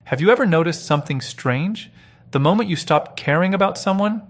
Have you ever noticed something strange? The moment you stop caring about someone,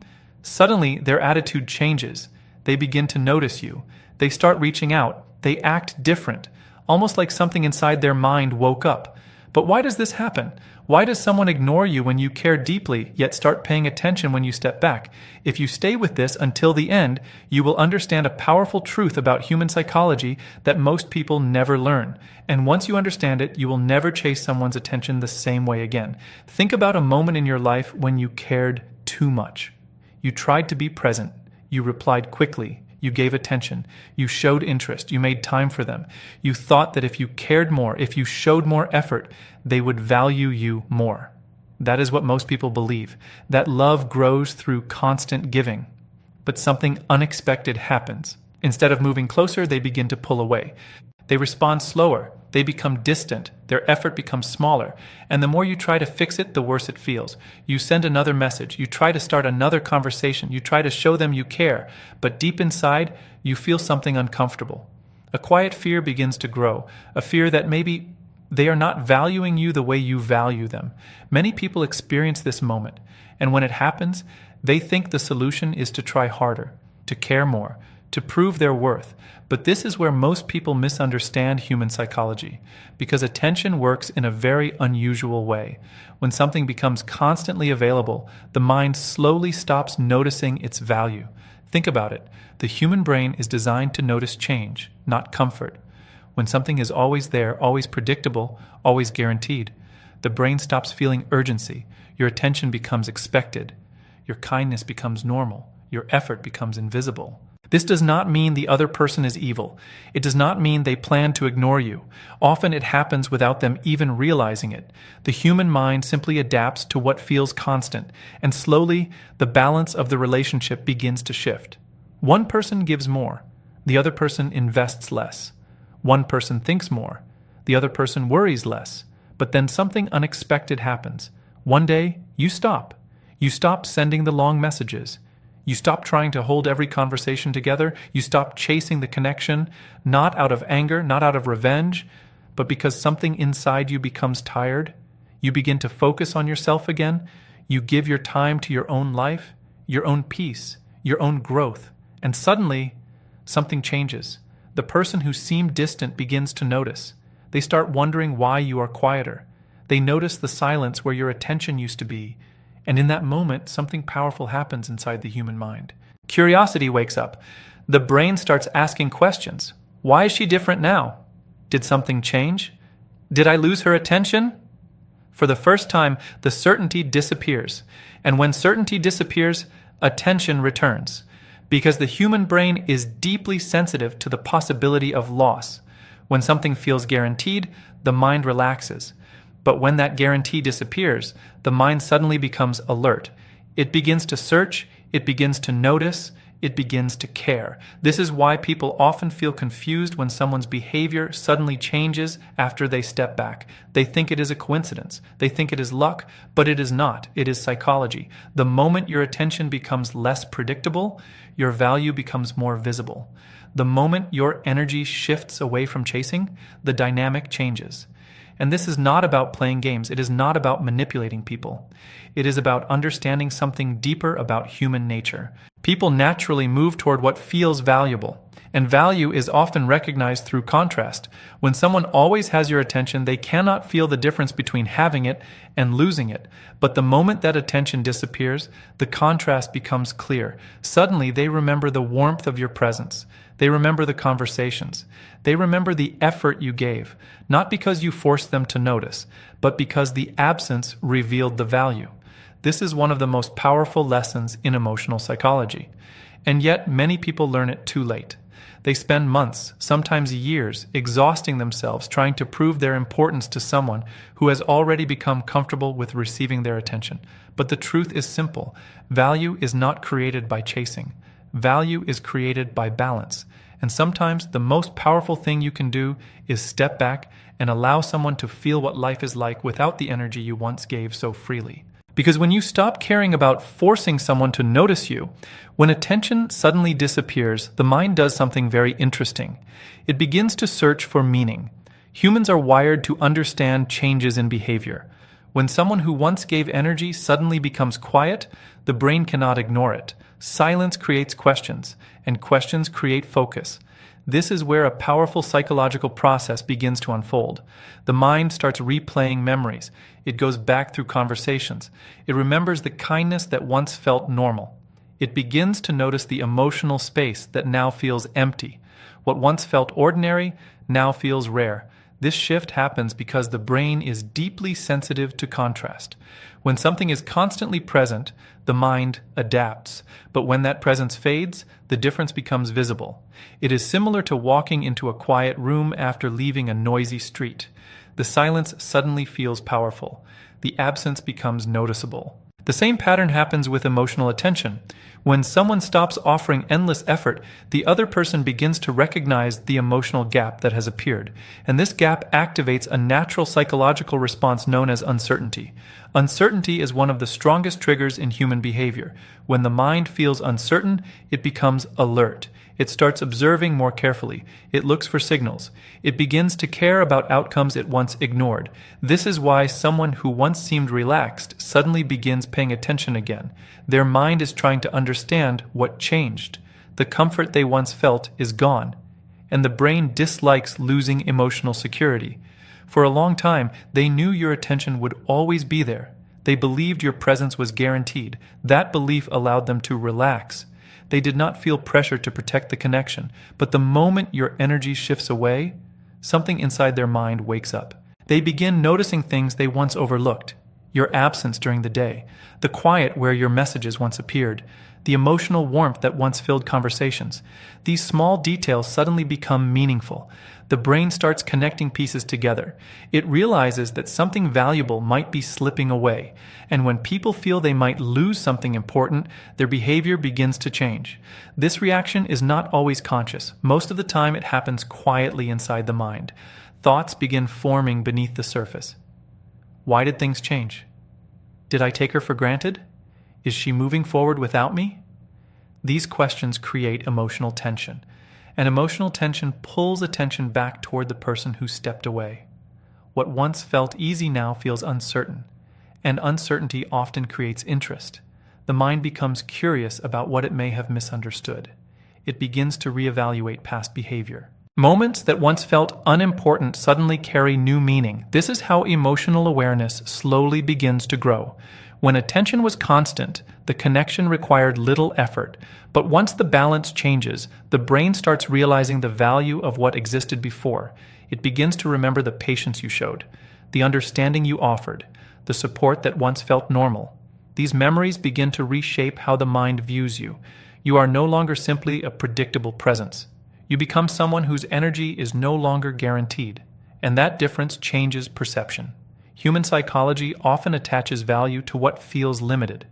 suddenly their attitude changes. They begin to notice you. They start reaching out. They act different, almost like something inside their mind woke up. But why does this happen? Why does someone ignore you when you care deeply, yet start paying attention when you step back? If you stay with this until the end, you will understand a powerful truth about human psychology that most people never learn. And once you understand it, you will never chase someone's attention the same way again. Think about a moment in your life when you cared too much. You tried to be present. You replied quickly. You gave attention. You showed interest. You made time for them. You thought that if you cared more, if you showed more effort, they would value you more. That is what most people believe, that love grows through constant giving. But something unexpected happens. Instead of moving closer, they begin to pull away. They respond slower. They become distant. Their effort becomes smaller. And the more you try to fix it, the worse it feels. You send another message. You try to start another conversation. You try to show them you care. But deep inside, you feel something uncomfortable. A quiet fear begins to grow. A fear that maybe they are not valuing you the way you value them. Many people experience this moment. And when it happens, they think the solution is to try harder, to care more, to prove their worth. But this is where most people misunderstand human psychology, because attention works in a very unusual way. When something becomes constantly available, the mind slowly stops noticing its value. Think about it. The human brain is designed to notice change, not comfort. When something is always there, always predictable, always guaranteed, the brain stops feeling urgency. Your attention becomes expected. Your kindness becomes normal. Your effort becomes invisible. This does not mean the other person is evil. It does not mean they plan to ignore you. Often it happens without them even realizing it. The human mind simply adapts to what feels constant, and slowly the balance of the relationship begins to shift. One person gives more. The other person invests less. One person thinks more. The other person worries less. But then something unexpected happens. One day, you stop. You stop sending the long messages. You stop trying to hold every conversation together. You stop chasing the connection, not out of anger, not out of revenge, but because something inside you becomes tired. You begin to focus on yourself again. You give your time to your own life, your own peace, your own growth. And suddenly, something changes. The person who seemed distant begins to notice. They start wondering why you are quieter. They notice the silence where your attention used to be. And in that moment, something powerful happens inside the human mind. Curiosity wakes up. The brain starts asking questions. Why is she different now? Did something change? Did I lose her attention? For the first time, the certainty disappears. And when certainty disappears, attention returns. Because the human brain is deeply sensitive to the possibility of loss. When something feels guaranteed, the mind relaxes. But when that guarantee disappears, the mind suddenly becomes alert. It begins to search, it begins to notice, it begins to care. This is why people often feel confused when someone's behavior suddenly changes after they step back. They think it is a coincidence. They think it is luck, but it is not. It is psychology. The moment your attention becomes less predictable, your value becomes more visible. The moment your energy shifts away from chasing, the dynamic changes. And this is not about playing games. It is not about manipulating people. It is about understanding something deeper about human nature. People naturally move toward what feels valuable, and value is often recognized through contrast. When someone always has your attention, they cannot feel the difference between having it and losing it. But the moment that attention disappears, the contrast becomes clear. Suddenly, they remember the warmth of your presence. They remember the conversations. They remember the effort you gave, not because you forced them to notice, but because the absence revealed the value. This is one of the most powerful lessons in emotional psychology. And yet, many people learn it too late. They spend months, sometimes years, exhausting themselves trying to prove their importance to someone who has already become comfortable with receiving their attention. But the truth is simple. Value is not created by chasing. Value is created by balance. And sometimes the most powerful thing you can do is step back and allow someone to feel what life is like without the energy you once gave so freely. Because when you stop caring about forcing someone to notice you, when attention suddenly disappears, the mind does something very interesting. It begins to search for meaning. Humans are wired to understand changes in behavior. When someone who once gave energy suddenly becomes quiet, the brain cannot ignore it. Silence creates questions, and questions create focus. This is where a powerful psychological process begins to unfold. The mind starts replaying memories. It goes back through conversations. It remembers the kindness that once felt normal. It begins to notice the emotional space that now feels empty. What once felt ordinary now feels rare. This shift happens because the brain is deeply sensitive to contrast. When something is constantly present, the mind adapts. But when that presence fades, the difference becomes visible. It is similar to walking into a quiet room after leaving a noisy street. The silence suddenly feels powerful. The absence becomes noticeable. The same pattern happens with emotional attention. When someone stops offering endless effort, the other person begins to recognize the emotional gap that has appeared, and this gap activates a natural psychological response known as uncertainty. Uncertainty is one of the strongest triggers in human behavior. When the mind feels uncertain, it becomes alert. It starts observing more carefully. It looks for signals. It begins to care about outcomes it once ignored. This is why someone who once seemed relaxed suddenly begins paying attention again. Their mind is trying to understand what changed. The comfort they once felt is gone, and the brain dislikes losing emotional security. For a long time, they knew your attention would always be there. They believed your presence was guaranteed. That belief allowed them to relax. They did not feel pressure to protect the connection, but the moment your energy shifts away, something inside their mind wakes up. They begin noticing things they once overlooked. Your absence during the day, the quiet where your messages once appeared, the emotional warmth that once filled conversations. These small details suddenly become meaningful. The brain starts connecting pieces together. It realizes that something valuable might be slipping away, and when people feel they might lose something important, their behavior begins to change. This reaction is not always conscious. Most of the time it happens quietly inside the mind. Thoughts begin forming beneath the surface. Why did things change? Did I take her for granted? Is she moving forward without me? These questions create emotional tension, and emotional tension pulls attention back toward the person who stepped away. What once felt easy now feels uncertain, and uncertainty often creates interest. The mind becomes curious about what it may have misunderstood. It begins to reevaluate past behavior. Moments that once felt unimportant suddenly carry new meaning. This is how emotional awareness slowly begins to grow. When attention was constant, the connection required little effort. But once the balance changes, the brain starts realizing the value of what existed before. It begins to remember the patience you showed, the understanding you offered, the support that once felt normal. These memories begin to reshape how the mind views you. You are no longer simply a predictable presence. You become someone whose energy is no longer guaranteed, and that difference changes perception. Human psychology often attaches value to what feels limited.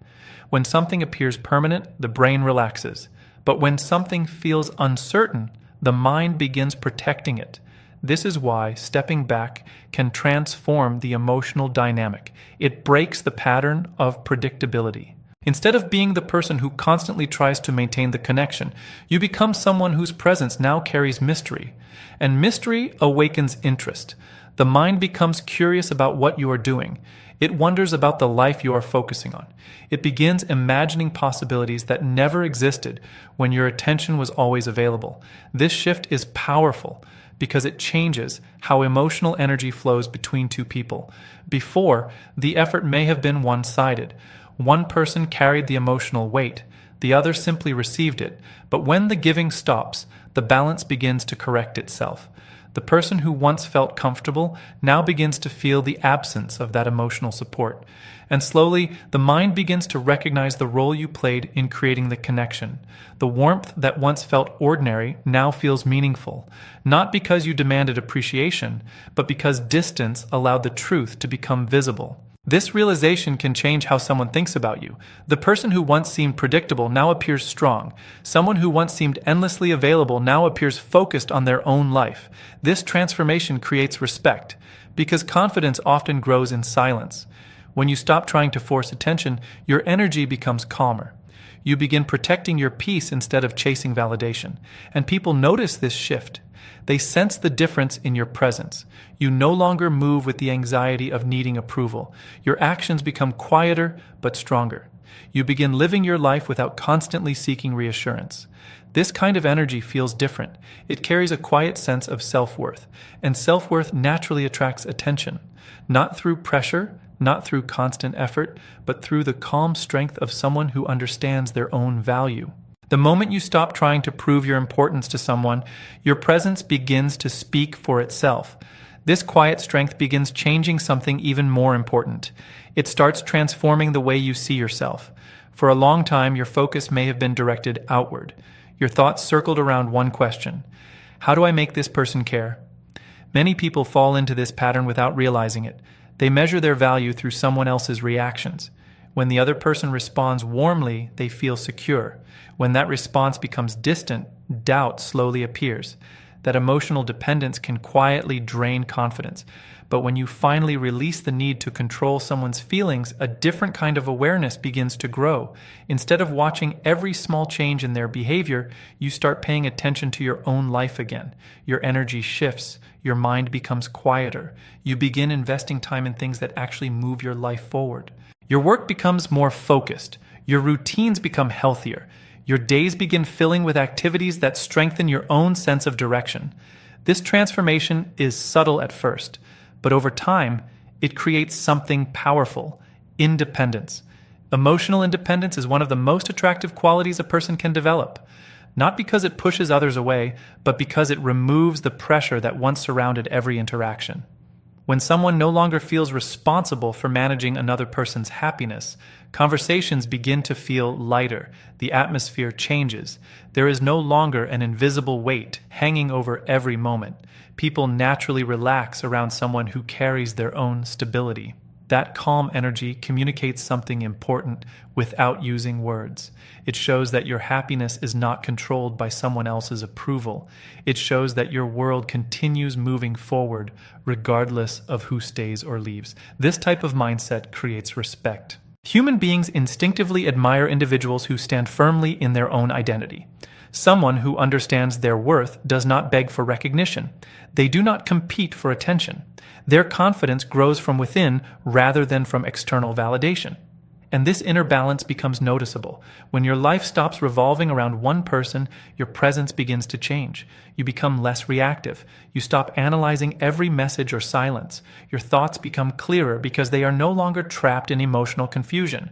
When something appears permanent, the brain relaxes. But when something feels uncertain, the mind begins protecting it. This is why stepping back can transform the emotional dynamic. It breaks the pattern of predictability. Instead of being the person who constantly tries to maintain the connection, you become someone whose presence now carries mystery. And mystery awakens interest. The mind becomes curious about what you are doing. It wonders about the life you are focusing on. It begins imagining possibilities that never existed when your attention was always available. This shift is powerful because it changes how emotional energy flows between two people. Before, the effort may have been one-sided. One person carried the emotional weight, the other simply received it. But when the giving stops, the balance begins to correct itself. The person who once felt comfortable now begins to feel the absence of that emotional support. And slowly, the mind begins to recognize the role you played in creating the connection. The warmth that once felt ordinary now feels meaningful, not because you demanded appreciation, but because distance allowed the truth to become visible. This realization can change how someone thinks about you. The person who once seemed predictable now appears strong. Someone who once seemed endlessly available now appears focused on their own life. This transformation creates respect, because confidence often grows in silence. When you stop trying to force attention, your energy becomes calmer. You begin protecting your peace instead of chasing validation. And people notice this shift. They sense the difference in your presence. You no longer move with the anxiety of needing approval. Your actions become quieter but stronger. You begin living your life without constantly seeking reassurance. This kind of energy feels different. It carries a quiet sense of self-worth, and self-worth naturally attracts attention, not through pressure, not through constant effort, but through the calm strength of someone who understands their own value. The moment you stop trying to prove your importance to someone, your presence begins to speak for itself. This quiet strength begins changing something even more important. It starts transforming the way you see yourself. For a long time, your focus may have been directed outward. Your thoughts circled around one question: how do I make this person care? Many people fall into this pattern without realizing it. They measure their value through someone else's reactions. When the other person responds warmly, they feel secure. When that response becomes distant, doubt slowly appears. That emotional dependence can quietly drain confidence. But when you finally release the need to control someone's feelings, a different kind of awareness begins to grow. Instead of watching every small change in their behavior, you start paying attention to your own life again. Your energy shifts. Your mind becomes quieter. You begin investing time in things that actually move your life forward. Your work becomes more focused. Your routines become healthier. Your days begin filling with activities that strengthen your own sense of direction. This transformation is subtle at first, but over time, it creates something powerful: independence. Emotional independence is one of the most attractive qualities a person can develop, not because it pushes others away, but because it removes the pressure that once surrounded every interaction. When someone no longer feels responsible for managing another person's happiness, conversations begin to feel lighter. The atmosphere changes. There is no longer an invisible weight hanging over every moment. People naturally relax around someone who carries their own stability. That calm energy communicates something important without using words. It shows that your happiness is not controlled by someone else's approval. It shows that your world continues moving forward regardless of who stays or leaves. This type of mindset creates respect. Human beings instinctively admire individuals who stand firmly in their own identity. Someone who understands their worth does not beg for recognition. They do not compete for attention. Their confidence grows from within rather than from external validation. And this inner balance becomes noticeable. When your life stops revolving around one person, your presence begins to change. You become less reactive. You stop analyzing every message or silence. Your thoughts become clearer because they are no longer trapped in emotional confusion.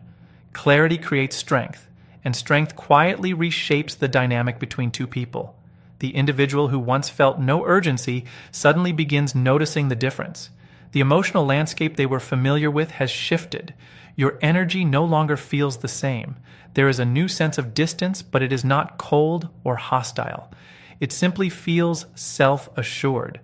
Clarity creates strength, and strength quietly reshapes the dynamic between two people. The individual who once felt no urgency suddenly begins noticing the difference. The emotional landscape they were familiar with has shifted. Your energy no longer feels the same. There is a new sense of distance, but it is not cold or hostile. It simply feels self-assured.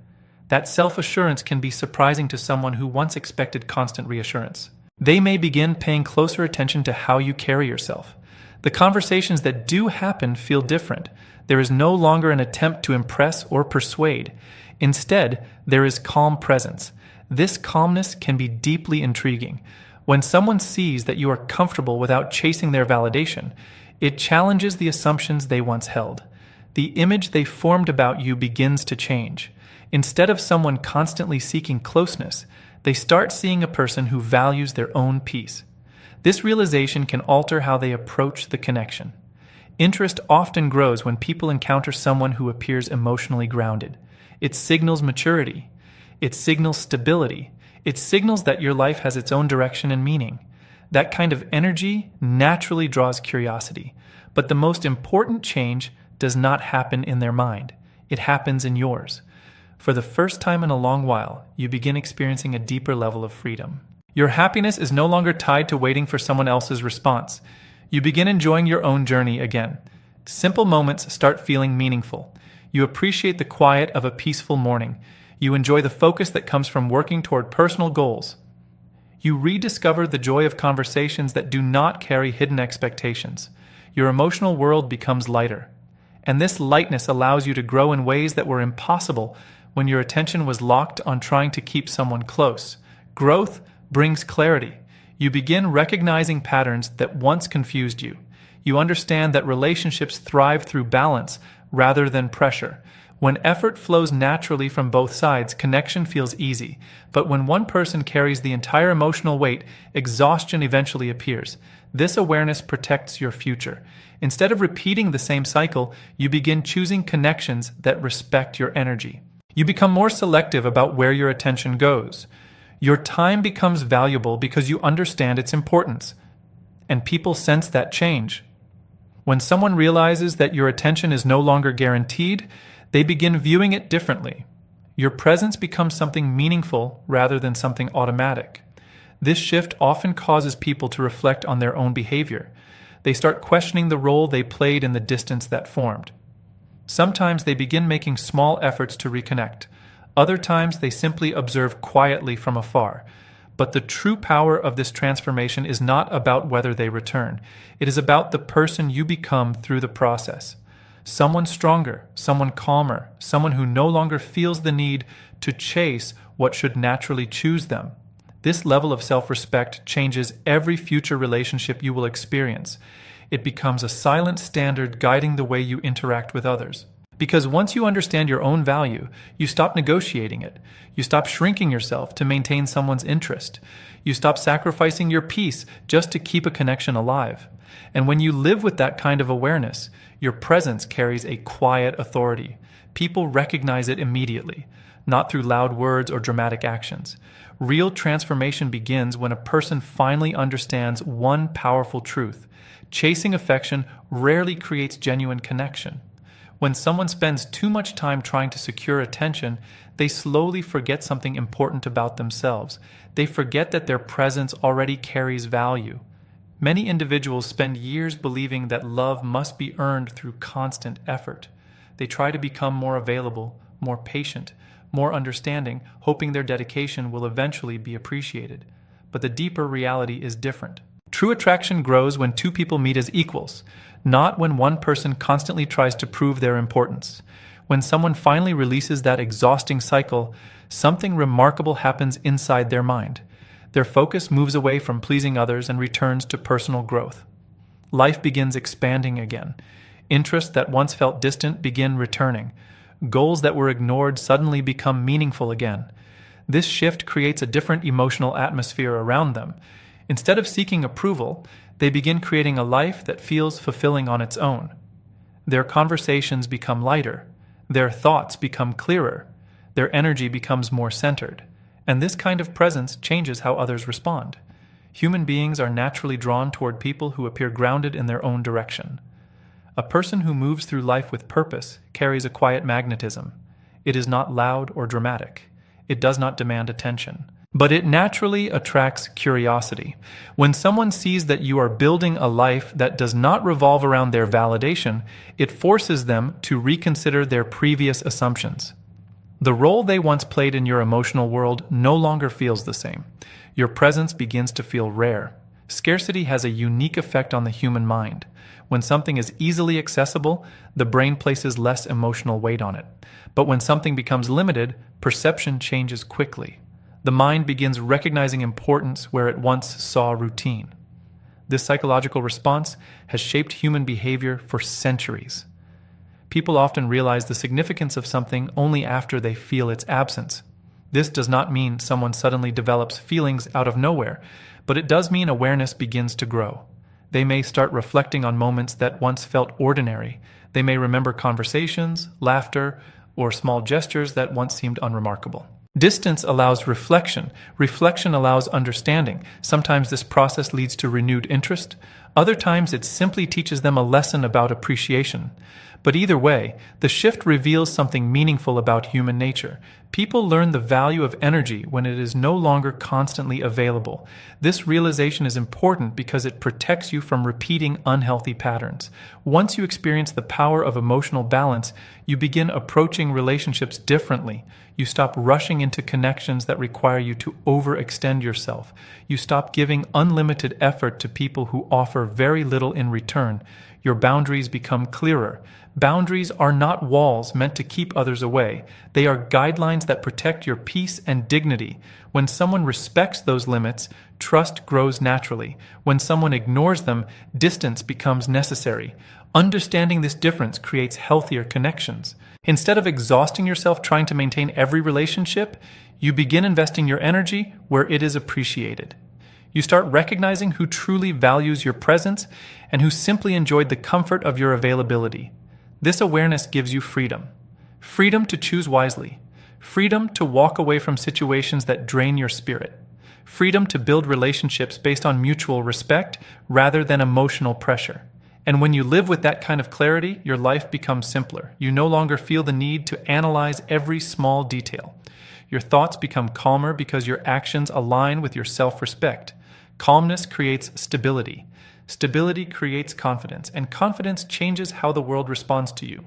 That self-assurance can be surprising to someone who once expected constant reassurance. They may begin paying closer attention to how you carry yourself. The conversations that do happen feel different. There is no longer an attempt to impress or persuade. Instead, there is calm presence. This calmness can be deeply intriguing. When someone sees that you are comfortable without chasing their validation, it challenges the assumptions they once held. The image they formed about you begins to change. Instead of someone constantly seeking closeness, they start seeing a person who values their own peace. This realization can alter how they approach the connection. Interest often grows when people encounter someone who appears emotionally grounded. It signals maturity. It signals stability. It signals that your life has its own direction and meaning. That kind of energy naturally draws curiosity. But the most important change does not happen in their mind. It happens in yours. For the first time in a long while, you begin experiencing a deeper level of freedom. Your happiness is no longer tied to waiting for someone else's response. You begin enjoying your own journey again. Simple moments start feeling meaningful. You appreciate the quiet of a peaceful morning. You enjoy the focus that comes from working toward personal goals. You rediscover the joy of conversations that do not carry hidden expectations. Your emotional world becomes lighter. And this lightness allows you to grow in ways that were impossible when your attention was locked on trying to keep someone close. Growth brings clarity. You begin recognizing patterns that once confused you. You understand that relationships thrive through balance rather than pressure. When effort flows naturally from both sides, connection feels easy. But when one person carries the entire emotional weight, exhaustion eventually appears. This awareness protects your future. Instead of repeating the same cycle, you begin choosing connections that respect your energy. You become more selective about where your attention goes. Your time becomes valuable because you understand its importance. And people sense that change. When someone realizes that your attention is no longer guaranteed, they begin viewing it differently. Your presence becomes something meaningful rather than something automatic. This shift often causes people to reflect on their own behavior. They start questioning the role they played in the distance that formed. Sometimes they begin making small efforts to reconnect. Other times they simply observe quietly from afar. But the true power of this transformation is not about whether they return. It is about the person you become through the process. Someone stronger, someone calmer, someone who no longer feels the need to chase what should naturally choose them. This level of self-respect changes every future relationship you will experience. It becomes a silent standard guiding the way you interact with others. Because once you understand your own value, you stop negotiating it. You stop shrinking yourself to maintain someone's interest. You stop sacrificing your peace just to keep a connection alive. And when you live with that kind of awareness, your presence carries a quiet authority. People recognize it immediately, not through loud words or dramatic actions. Real transformation begins when a person finally understands one powerful truth. Chasing affection rarely creates genuine connection. When someone spends too much time trying to secure attention, they slowly forget something important about themselves. They forget that their presence already carries value. Many individuals spend years believing that love must be earned through constant effort. They try to become more available, more patient, more understanding, hoping their dedication will eventually be appreciated. But the deeper reality is different. True attraction grows when two people meet as equals, not when one person constantly tries to prove their importance. When someone finally releases that exhausting cycle, something remarkable happens inside their mind. Their focus moves away from pleasing others and returns to personal growth. Life begins expanding again. Interests that once felt distant begin returning. Goals that were ignored suddenly become meaningful again. This shift creates a different emotional atmosphere around them. Instead of seeking approval, they begin creating a life that feels fulfilling on its own. Their conversations become lighter. Their thoughts become clearer. Their energy becomes more centered. And this kind of presence changes how others respond. Human beings are naturally drawn toward people who appear grounded in their own direction. A person who moves through life with purpose carries a quiet magnetism. It is not loud or dramatic. It does not demand attention. But it naturally attracts curiosity. When someone sees that you are building a life that does not revolve around their validation, it forces them to reconsider their previous assumptions. The role they once played in your emotional world no longer feels the same. Your presence begins to feel rare. Scarcity has a unique effect on the human mind. When something is easily accessible, the brain places less emotional weight on it. But when something becomes limited, perception changes quickly. The mind begins recognizing importance where it once saw routine. This psychological response has shaped human behavior for centuries. People often realize the significance of something only after they feel its absence. This does not mean someone suddenly develops feelings out of nowhere, but it does mean awareness begins to grow. They may start reflecting on moments that once felt ordinary. They may remember conversations, laughter, or small gestures that once seemed unremarkable. Distance allows reflection. Reflection allows understanding. Sometimes this process leads to renewed interest. Other times it simply teaches them a lesson about appreciation. But either way, the shift reveals something meaningful about human nature. People learn the value of energy when it is no longer constantly available. This realization is important because it protects you from repeating unhealthy patterns. Once you experience the power of emotional balance, you begin approaching relationships differently. You stop rushing into connections that require you to overextend yourself. You stop giving unlimited effort to people who offer very little in return. Your boundaries become clearer. Boundaries are not walls meant to keep others away. They are guidelines that protect your peace and dignity. When someone respects those limits, trust grows naturally. When someone ignores them, distance becomes necessary. Understanding this difference creates healthier connections. Instead of exhausting yourself trying to maintain every relationship, you begin investing your energy where it is appreciated. You start recognizing who truly values your presence and who simply enjoyed the comfort of your availability. This awareness gives you freedom. Freedom to choose wisely. Freedom to walk away from situations that drain your spirit. Freedom to build relationships based on mutual respect rather than emotional pressure. And when you live with that kind of clarity, your life becomes simpler. You no longer feel the need to analyze every small detail. Your thoughts become calmer because your actions align with your self-respect. Calmness creates stability. Stability creates confidence, and confidence changes how the world responds to you.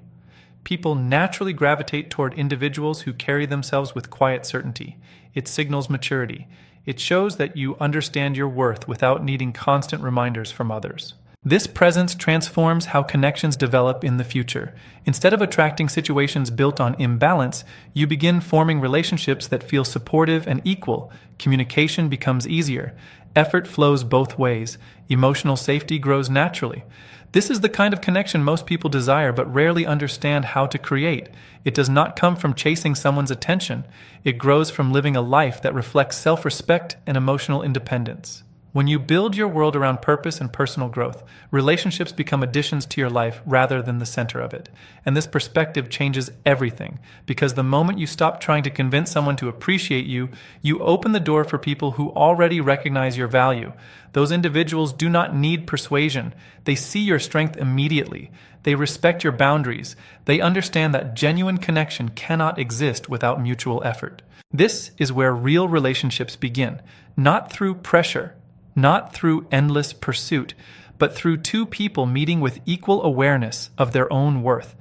People naturally gravitate toward individuals who carry themselves with quiet certainty. It signals maturity. It shows that you understand your worth without needing constant reminders from others. This presence transforms how connections develop in the future. Instead of attracting situations built on imbalance, you begin forming relationships that feel supportive and equal. Communication becomes easier. Effort flows both ways. Emotional safety grows naturally. This is the kind of connection most people desire but rarely understand how to create. It does not come from chasing someone's attention. It grows from living a life that reflects self-respect and emotional independence. When you build your world around purpose and personal growth, relationships become additions to your life rather than the center of it. And this perspective changes everything, because the moment you stop trying to convince someone to appreciate you, you open the door for people who already recognize your value. Those individuals do not need persuasion. They see your strength immediately. They respect your boundaries. They understand that genuine connection cannot exist without mutual effort. This is where real relationships begin, not through pressure, not through endless pursuit, but through two people meeting with equal awareness of their own worth.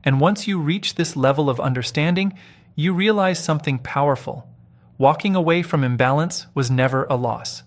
And once you reach this level of understanding, you realize something powerful. Walking away from imbalance was never a loss.